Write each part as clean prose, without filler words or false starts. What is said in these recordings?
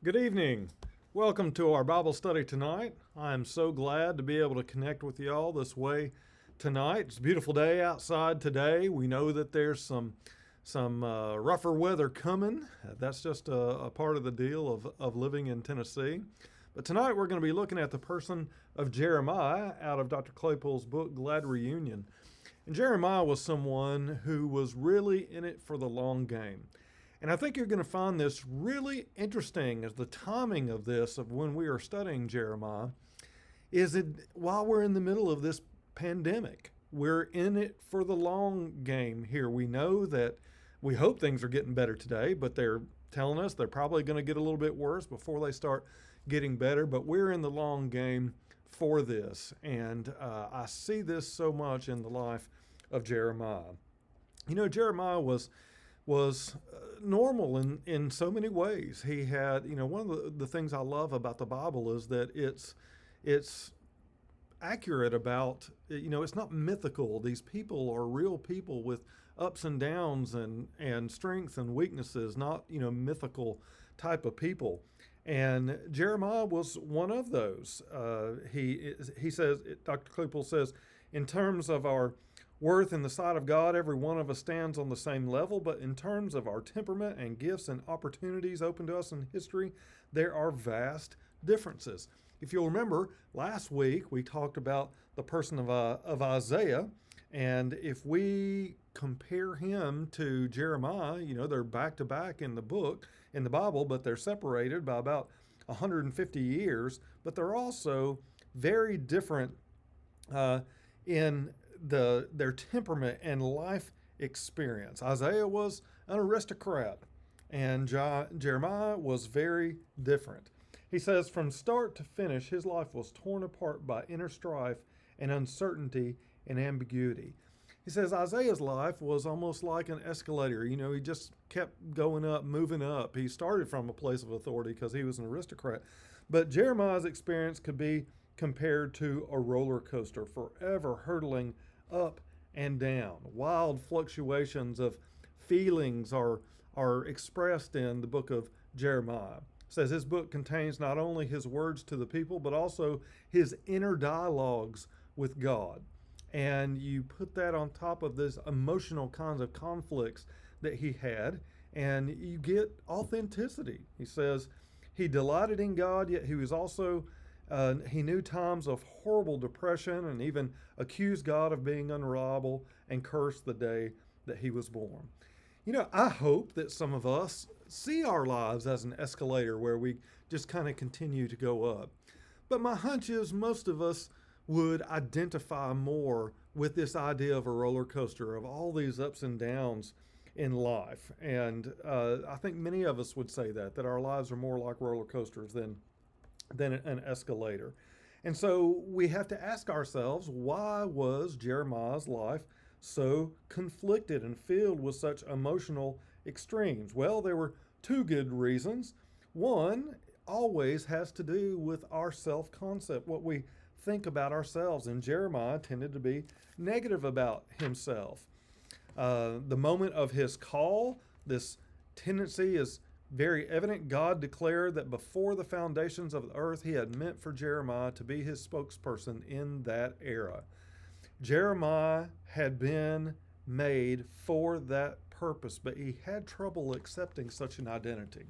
Good evening. Welcome to our Bible study tonight. I am so glad to be able to connect with you all this way tonight. It's a beautiful day outside today. We know that there's some rougher weather coming. That's just a part of the deal of living in Tennessee. But tonight we're going to be looking at the person of Jeremiah out of Dr. Claypool's book, Glad Reunion. And Jeremiah was someone who was really in it for the long game. And I think you're going to find this really interesting as the timing of this, of when we are studying Jeremiah, is it while we're in the middle of this pandemic. We're in it for the long game here. We know that we hope things are getting better today, but they're telling us they're probably going to get a little bit worse before they start getting better. But we're in the long game for this. And I see this so much in the life of Jeremiah. You know, Jeremiah was normal in so many ways. He had, one of the things I love about the Bible is that it's accurate about, it's not mythical. These people are real people with ups and downs and strengths and weaknesses, not, mythical type of people. And Jeremiah was one of those. He says, Dr. Claypool says, in terms of our worth in the sight of God, every one of us stands on the same level, but in terms of our temperament and gifts and opportunities open to us in history, there are vast differences. If you'll remember, last week we talked about the person of Isaiah, and if we compare him to Jeremiah, they're back to back in the book, in the Bible, but they're separated by about 150 years, but they're also very different in their temperament and life experience. Isaiah was an aristocrat, and Jeremiah was very different. He says, from start to finish, his life was torn apart by inner strife and uncertainty and ambiguity. He says Isaiah's life was almost like an escalator. He just kept going up, moving up. He started from a place of authority because he was an aristocrat. But Jeremiah's experience could be compared to a roller coaster, forever hurtling up and down. Wild fluctuations of feelings are expressed in the book of Jeremiah. It says his book contains not only his words to the people, but also his inner dialogues with God. And you put that on top of this emotional kinds of conflicts that he had, and you get authenticity. He says he delighted in God, yet he was also he knew times of horrible depression and even accused God of being unreliable and cursed the day that he was born. I hope that some of us see our lives as an escalator where we just kind of continue to go up. But my hunch is most of us would identify more with this idea of a roller coaster, of all these ups and downs in life. And I think many of us would say that our lives are more like roller coasters than an escalator. And so we have to ask ourselves, why was Jeremiah's life so conflicted and filled with such emotional extremes? Well, there were two good reasons. One always has to do with our self-concept, what we think about ourselves. And Jeremiah tended to be negative about himself. The moment of his call, this tendency is very evident. God declared that before the foundations of the earth, he had meant for Jeremiah to be his spokesperson in that era. Jeremiah had been made for that purpose, but he had trouble accepting such an identity.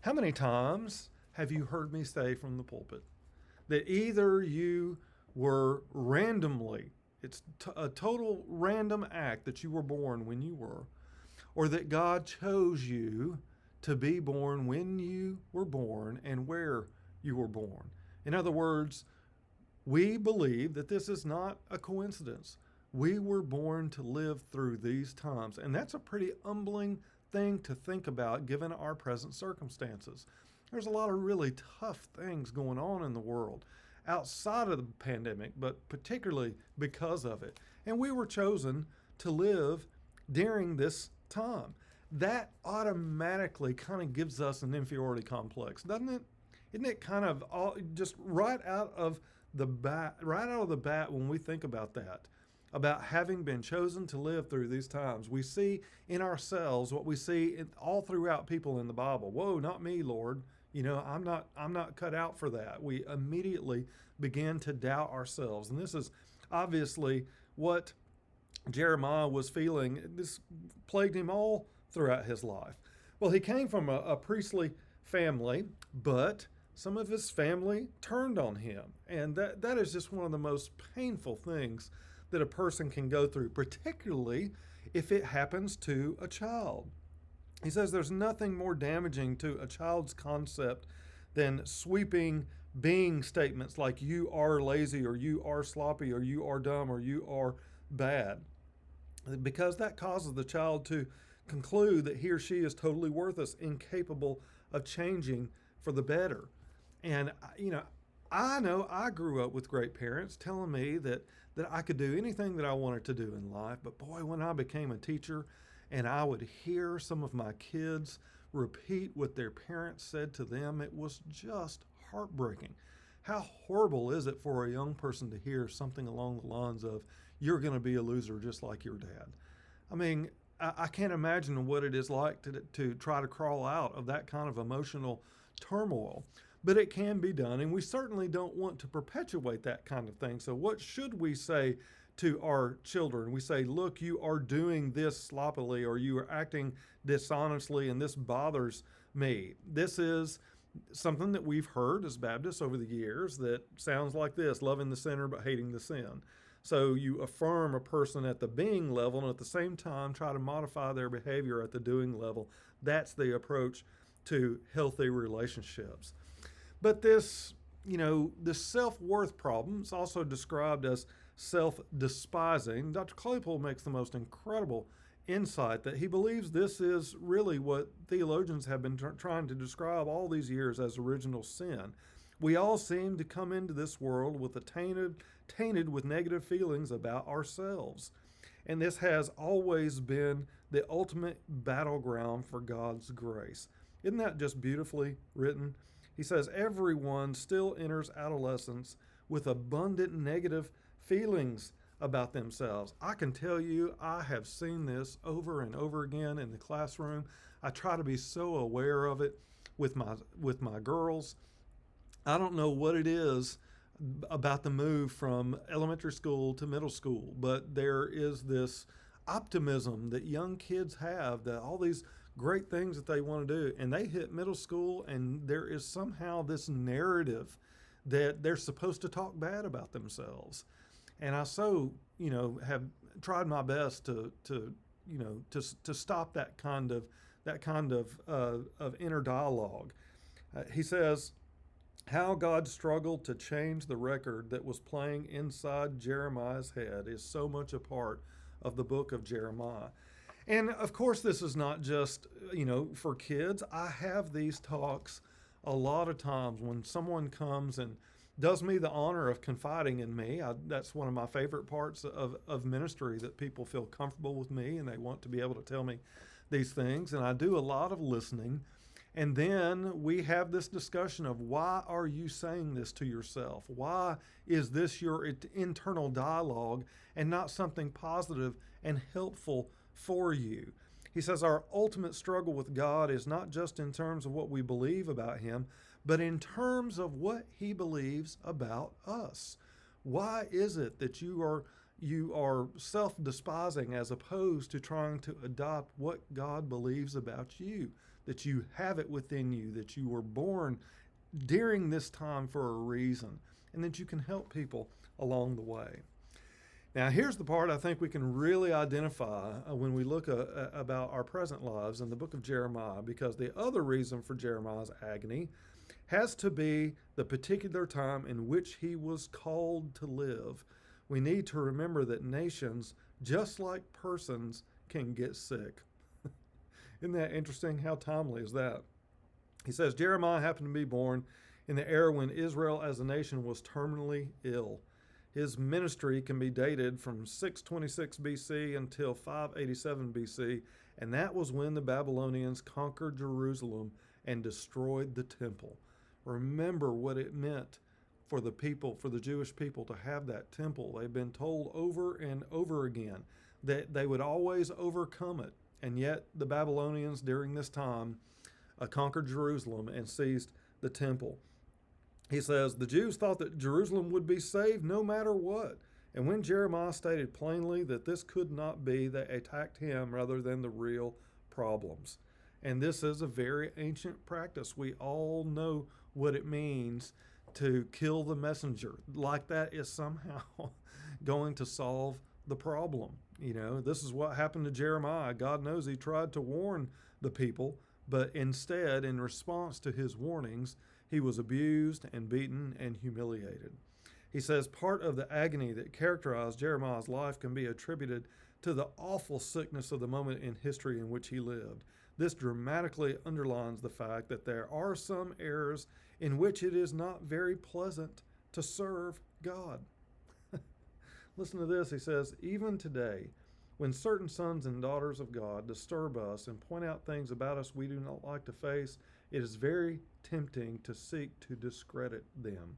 How many times have you heard me say from the pulpit that either you were randomly, it's a total random act that you were born when you were, or that God chose you to be born when you were born and where you were born? In other words, we believe that this is not a coincidence. We were born to live through these times, and that's a pretty humbling thing to think about given our present circumstances. There's a lot of really tough things going on in the world outside of the pandemic, but particularly because of it. And we were chosen to live during this time. That automatically kind of gives us an inferiority complex, doesn't it? Isn't it kind of just right out of the bat when we think about that? about having been chosen to live through these times. We see in ourselves what we see all throughout people in the Bible. Whoa, not me, Lord. I'm not cut out for that. We immediately begin to doubt ourselves. And this is obviously what Jeremiah was feeling. This plagued him all throughout his life. Well, he came from a priestly family, but some of his family turned on him. And that is just one of the most painful things that a person can go through, particularly if it happens to a child. He says there's nothing more damaging to a child's concept than sweeping being statements like you are lazy or you are sloppy or you are dumb or you are bad, because that causes the child to conclude that he or she is totally worthless, incapable of changing for the better. And I know I grew up with great parents telling me that I could do anything that I wanted to do in life. But boy, when I became a teacher and I would hear some of my kids repeat what their parents said to them, it was just heartbreaking. How horrible is it for a young person to hear something along the lines of, you're going to be a loser just like your dad? I mean, I can't imagine what it is like to try to crawl out of that kind of emotional turmoil. But it can be done, and we certainly don't want to perpetuate that kind of thing. So what should we say to our children? We say, look, you are doing this sloppily, or you are acting dishonestly, and this bothers me. This is something that we've heard as Baptists over the years that sounds like this: loving the sinner but hating the sin. So you affirm a person at the being level and at the same time try to modify their behavior at the doing level. That's the approach to healthy relationships. But this self-worth problem is also described as self-despising. Dr. Claypool makes the most incredible insight that he believes this is really what theologians have been trying to describe all these years as original sin. We all seem to come into this world with tainted with negative feelings about ourselves. And this has always been the ultimate battleground for God's grace. Isn't that just beautifully written? He says everyone still enters adolescence with abundant negative feelings about themselves. I can tell you, I have seen this over and over again in the classroom. I try to be so aware of it with my girls. I don't know what it is about the move from elementary school to middle school, but there is this optimism that young kids have, that all these great things that they want to do, and they hit middle school and there is somehow this narrative that they're supposed to talk bad about themselves. And I have tried my best to stop that kind of inner dialogue. He says how God struggled to change the record that was playing inside Jeremiah's head is so much a part of the book of Jeremiah. And of course, this is not just, for kids. I have these talks a lot of times when someone comes and does me the honor of confiding in me. That's one of my favorite parts of ministry, that people feel comfortable with me and they want to be able to tell me these things. And I do a lot of listening. And then we have this discussion of, why are you saying this to yourself? Why is this your internal dialogue and not something positive and helpful for you? He says our ultimate struggle with God is not just in terms of what we believe about him, but in terms of what he believes about us. Why is it that you are self-despising as opposed to trying to adopt what God believes about you, that you have it within you, that you were born during this time for a reason, and that you can help people along the way? Now, here's the part I think we can really identify when we look about our present lives in the book of Jeremiah, because the other reason for Jeremiah's agony has to be the particular time in which he was called to live. We need to remember that nations, just like persons, can get sick. Isn't that interesting? How timely is that? He says Jeremiah happened to be born in the era when Israel as a nation was terminally ill. His ministry can be dated from 626 BC until 587 BC, and that was when the Babylonians conquered Jerusalem and destroyed the temple. Remember what it meant for the people, for the Jewish people to have that temple. They've been told over and over again that they would always overcome it. And yet the Babylonians during this time conquered Jerusalem and seized the temple. He says, the Jews thought that Jerusalem would be saved no matter what. And when Jeremiah stated plainly that this could not be, they attacked him rather than the real problems. And this is a very ancient practice. We all know what it means to kill the messenger. Like that is somehow going to solve the problem. You know, this is what happened to Jeremiah. God knows he tried to warn the people, but instead, in response to his warnings, he was abused and beaten and humiliated. He says part of the agony that characterized Jeremiah's life can be attributed to the awful sickness of the moment in history in which he lived. This dramatically underlines the fact that there are some eras in which it is not very pleasant to serve God. Listen to this. He says, even today, when certain sons and daughters of God disturb us and point out things about us we do not like to face, it is very tempting to seek to discredit them.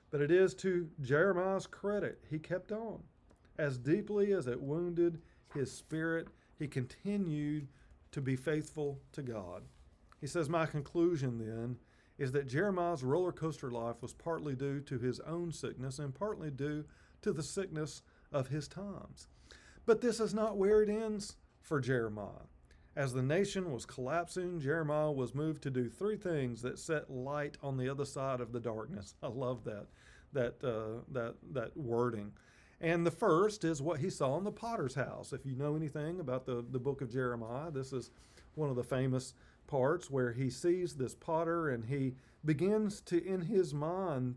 But it is to Jeremiah's credit, he kept on. As deeply as it wounded his spirit, he continued to be faithful to God. He says, my conclusion then is that Jeremiah's roller coaster life was partly due to his own sickness and partly due to the sickness of his times. But this is not where it ends for Jeremiah. As the nation was collapsing, Jeremiah was moved to do three things that set light on the other side of the darkness. I love that wording. And the first is what he saw in the potter's house. If you know anything about the book of Jeremiah, this is one of the famous parts where he sees this potter and he begins to, in his mind,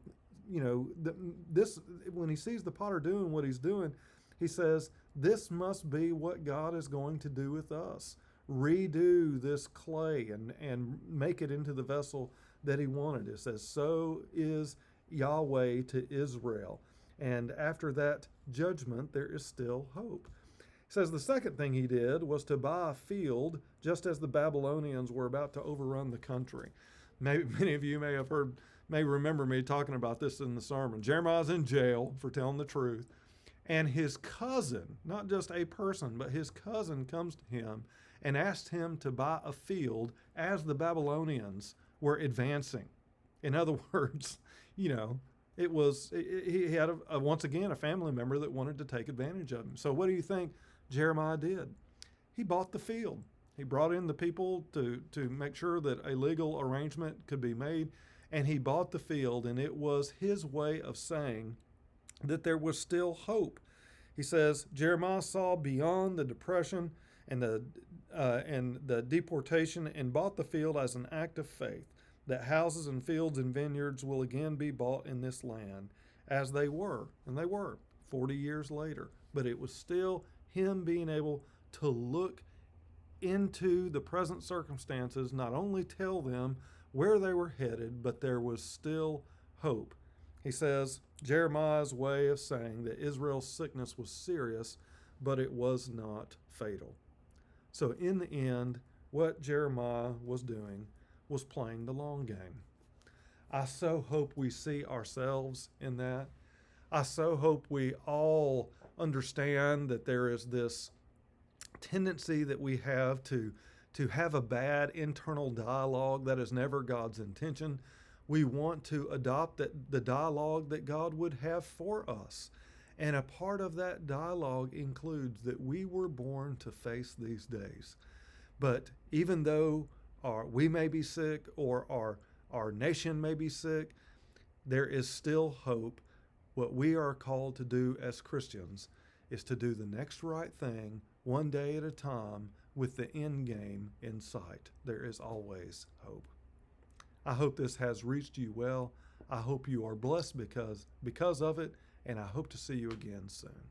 when he sees the potter doing what he's doing, he says, this must be what God is going to do with us. Redo this clay and make it into the vessel that he wanted. It says, so is Yahweh to Israel. And after that judgment, there is still hope. He says the second thing he did was to buy a field just as the Babylonians were about to overrun the country. Many of you may remember me talking about this in the sermon. Jeremiah's in jail for telling the truth. And his cousin, not just a person, but his cousin comes to him and asks him to buy a field as the Babylonians were advancing. In other words, he had once again a family member that wanted to take advantage of him. So what do you think Jeremiah did? He bought the field. He brought in the people to make sure that a legal arrangement could be made, and he bought the field, and it was his way of saying that there was still hope. He says, Jeremiah saw beyond the depression and the deportation and bought the field as an act of faith, that houses and fields and vineyards will again be bought in this land as they were, and they were 40 years later. But it was still him being able to look into the present circumstances, not only tell them where they were headed, but there was still hope. He says, Jeremiah's way of saying that Israel's sickness was serious, but it was not fatal. So in the end, what Jeremiah was doing was playing the long game. I so hope we see ourselves in that. I so hope we all understand that there is this tendency that we have to have a bad internal dialogue that is never God's intention. We want to adopt the dialogue that God would have for us. And a part of that dialogue includes that we were born to face these days. But even though we may be sick or our nation may be sick, there is still hope. What we are called to do as Christians is to do the next right thing one day at a time with the end game in sight. There is always hope. I hope this has reached you well. I hope you are blessed because of it, and I hope to see you again soon.